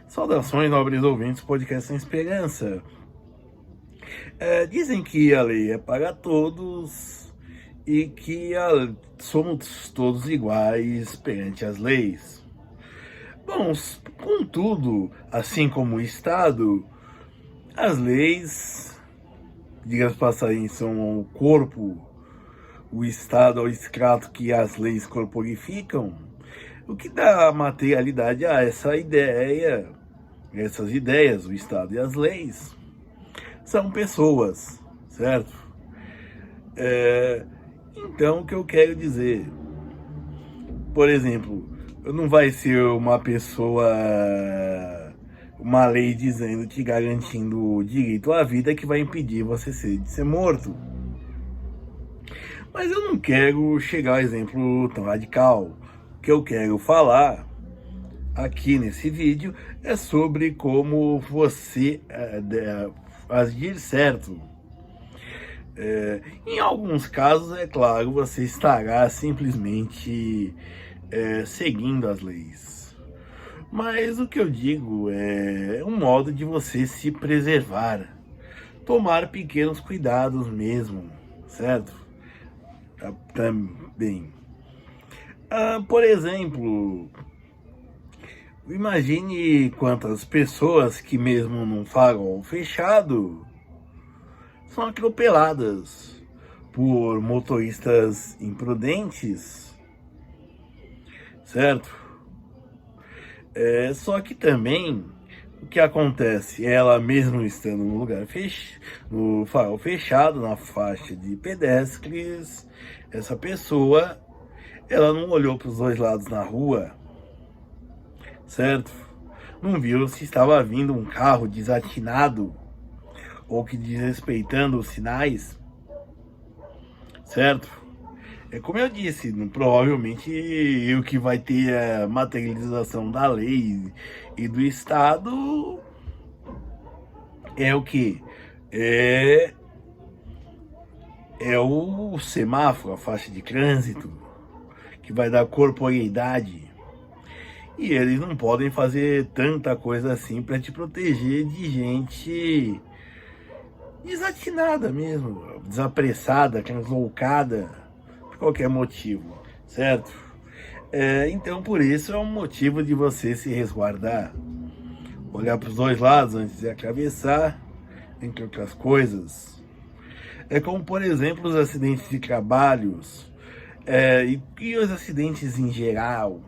Saudações, nobres ouvintes, podcast Sem Esperança. Dizem que a lei é para todos e que somos todos iguais perante as leis. Bom, contudo, assim como o Estado, as leis, diga-se de passagem, são o corpo, o Estado é o escrato que as leis corporificam, o que dá materialidade a essas ideias, o Estado e as leis, são pessoas, certo? Então, o que eu quero dizer? Por exemplo, não vai ser uma lei dizendo, te garantindo o direito à vida que vai impedir você de ser morto. Mas eu não quero chegar ao exemplo tão radical. O que eu quero falar aqui nesse vídeo é sobre como você agir certo. Em alguns casos, é claro, você estará simplesmente seguindo as leis. Mas o que eu digo é um modo de você se preservar, tomar pequenos cuidados mesmo, certo? Também. Por exemplo, imagine quantas pessoas que mesmo num farol fechado são atropeladas por motoristas imprudentes, certo? Só que também o que acontece, ela mesmo estando no lugar no farol fechado, na faixa de pedestres, essa pessoa, ela não olhou para os dois lados na rua, certo? Não viu se estava vindo um carro desatinado ou que desrespeitando os sinais, certo? Como eu disse, provavelmente o que vai ter a materialização da lei e do Estado é o que? É o semáforo, a faixa de trânsito, que vai dar corporeidade. E eles não podem fazer tanta coisa assim para te proteger de gente desatinada mesmo, desapressada, translocada, por qualquer motivo, certo? Então, por isso é um motivo de você se resguardar, olhar para os dois lados antes de atravessar, entre outras coisas. É como, por exemplo, os acidentes de trabalhos e os acidentes em geral.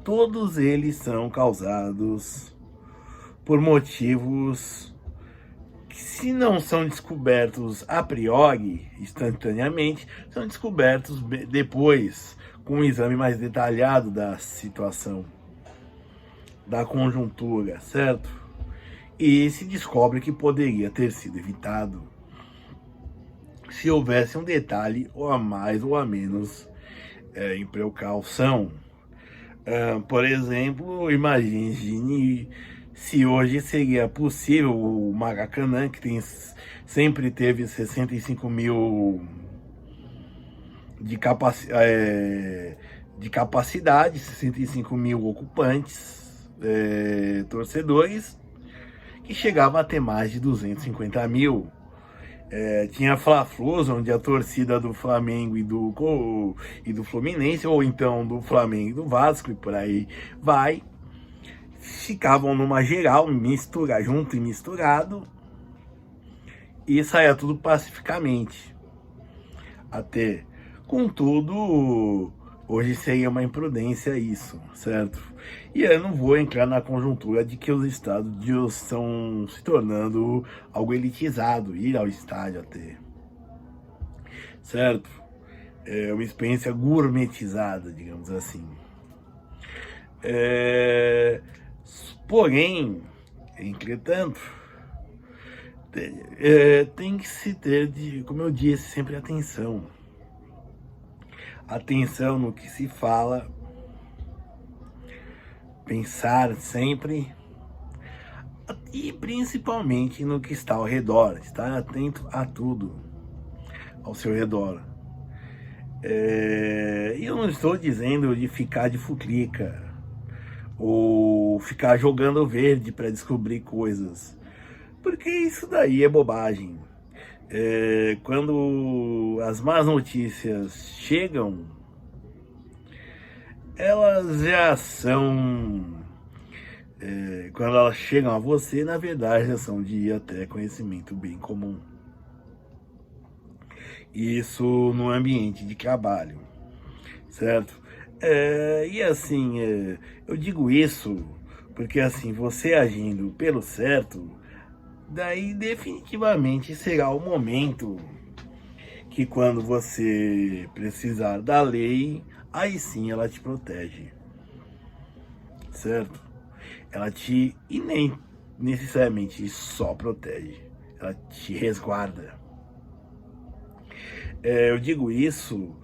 Todos eles são causados por motivos que, se não são descobertos a priori, instantaneamente, são descobertos depois, com um exame mais detalhado da situação, da conjuntura, certo? E se descobre que poderia ter sido evitado se houvesse um detalhe ou a mais ou a menos em precaução. Por exemplo, imagine se hoje seria possível o Maracanã, que sempre teve 65 mil de capacidade, 65 mil ocupantes, torcedores, que chegava a ter mais de 250 mil. Tinha Fla-Flus, onde a torcida do Flamengo e do Fluminense, ou então do Flamengo e do Vasco, e por aí vai, ficavam numa geral, junto e misturado, e saía tudo pacificamente. Contudo, hoje seria uma imprudência isso, certo? E eu não vou entrar na conjuntura de que os estádios estão se tornando algo elitizado, ir ao estádio até, certo? É uma experiência gourmetizada, digamos assim. Porém, entretanto, tem que se ter, como eu disse, sempre atenção. Atenção no que se fala, pensar sempre e principalmente no que está ao redor, estar atento a tudo ao seu redor. Eu não estou dizendo de ficar de futrica ou ficar jogando verde para descobrir coisas, porque isso daí é bobagem. Quando as más notícias chegam, elas já são, quando elas chegam a você, na verdade já são de até conhecimento bem comum. Isso no ambiente de trabalho, certo? E assim, eu digo isso porque assim, você agindo pelo certo, daí definitivamente será o momento que quando você precisar da lei, aí sim ela te protege, certo? Ela te, e nem necessariamente só protege, ela te resguarda. Eu digo isso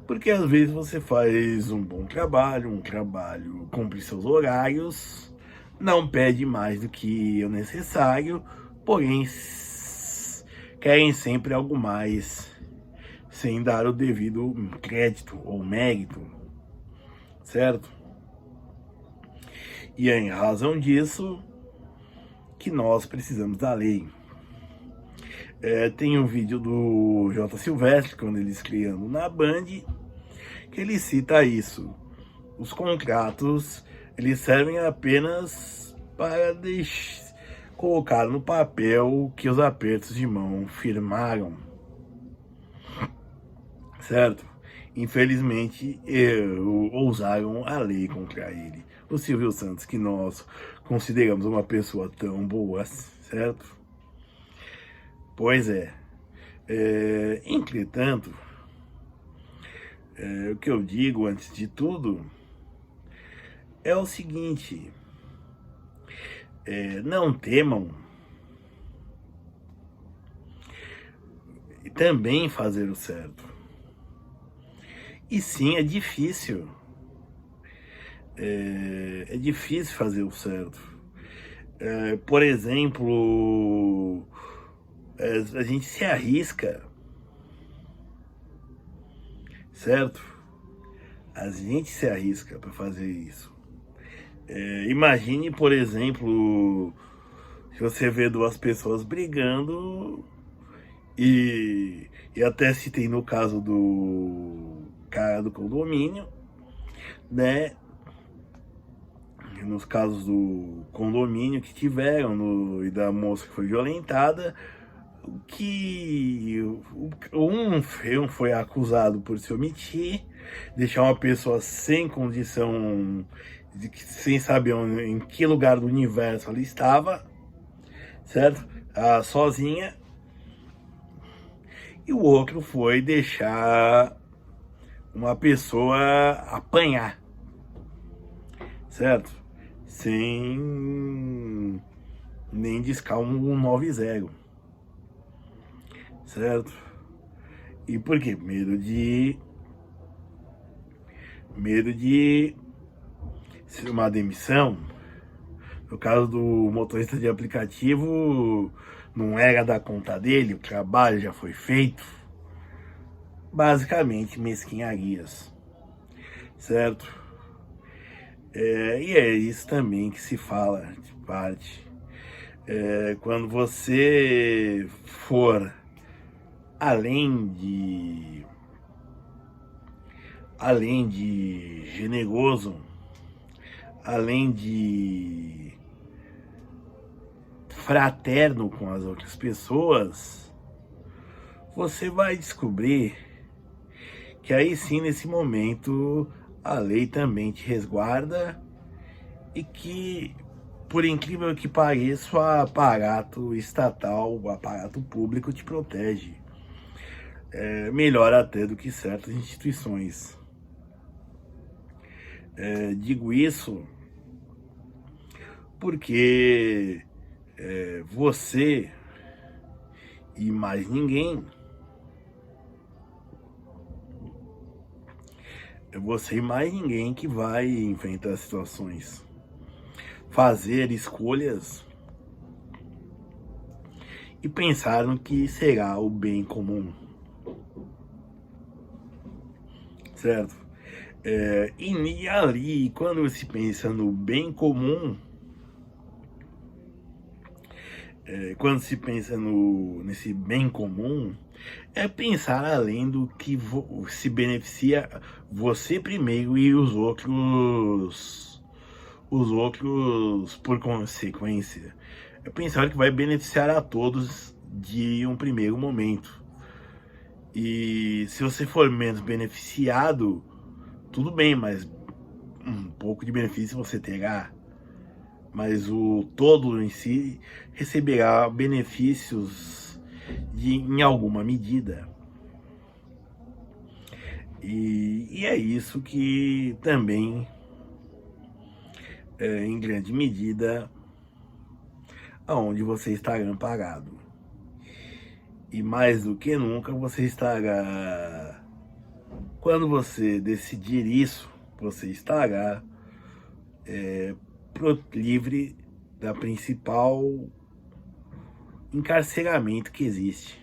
porque às vezes você faz um bom trabalho, cumpre seus horários, não pede mais do que o necessário, porém querem sempre algo mais, sem dar o devido crédito ou mérito, certo? E é em razão disso que nós precisamos da lei. Tem um vídeo do J. Silvestre, quando eles criando na Band, que ele cita isso. Os contratos, eles servem apenas para colocar no papel que os apertos de mão firmaram, certo? Infelizmente, ousaram a lei contra ele. O Silvio Santos, que nós consideramos uma pessoa tão boa, certo? Pois é. Entretanto, o que eu digo antes de tudo é o seguinte: não temam também fazer o certo. E sim, é difícil. É difícil fazer o certo. Por exemplo, a gente se arrisca, certo? A gente se arrisca para fazer isso. Imagine, por exemplo, se você vê duas pessoas brigando e até citei no caso do cara do condomínio, né? Nos casos do condomínio que tiveram e da moça que foi violentada, que um foi acusado por se omitir, deixar uma pessoa sem condição, sem saber em que lugar do universo ela estava, certo? Sozinha. E o outro foi deixar uma pessoa apanhar, certo? Sem nem discar um 9-0, certo? E por quê? Medo de ser uma demissão. No caso do motorista de aplicativo, não era da conta dele, o trabalho já foi feito. Basicamente, mesquinharias, certo? E é isso também que se fala de parte. Quando você for além de generoso, além de fraterno com as outras pessoas, você vai descobrir que aí sim, nesse momento, a lei também te resguarda e que, por incrível que pareça, o aparato estatal, o aparato público te protege. Melhor até do que certas instituições. Digo isso porque você e mais ninguém, que vai enfrentar situações, fazer escolhas e pensar no que será o bem comum, certo? E ali, quando se pensa no bem comum, quando se pensa nesse bem comum, é pensar além do que se beneficia você primeiro e os outros por consequência. É pensar que vai beneficiar a todos de um primeiro momento. E se você for menos beneficiado, tudo bem, mas um pouco de benefício você terá. Mas o todo em si receberá benefícios em alguma medida. E é isso que também, em grande medida, aonde você estará amparado. E mais do que nunca você estará, quando você decidir isso, você estará livre da principal encarceramento que existe,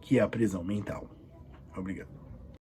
que é a prisão mental. Obrigado.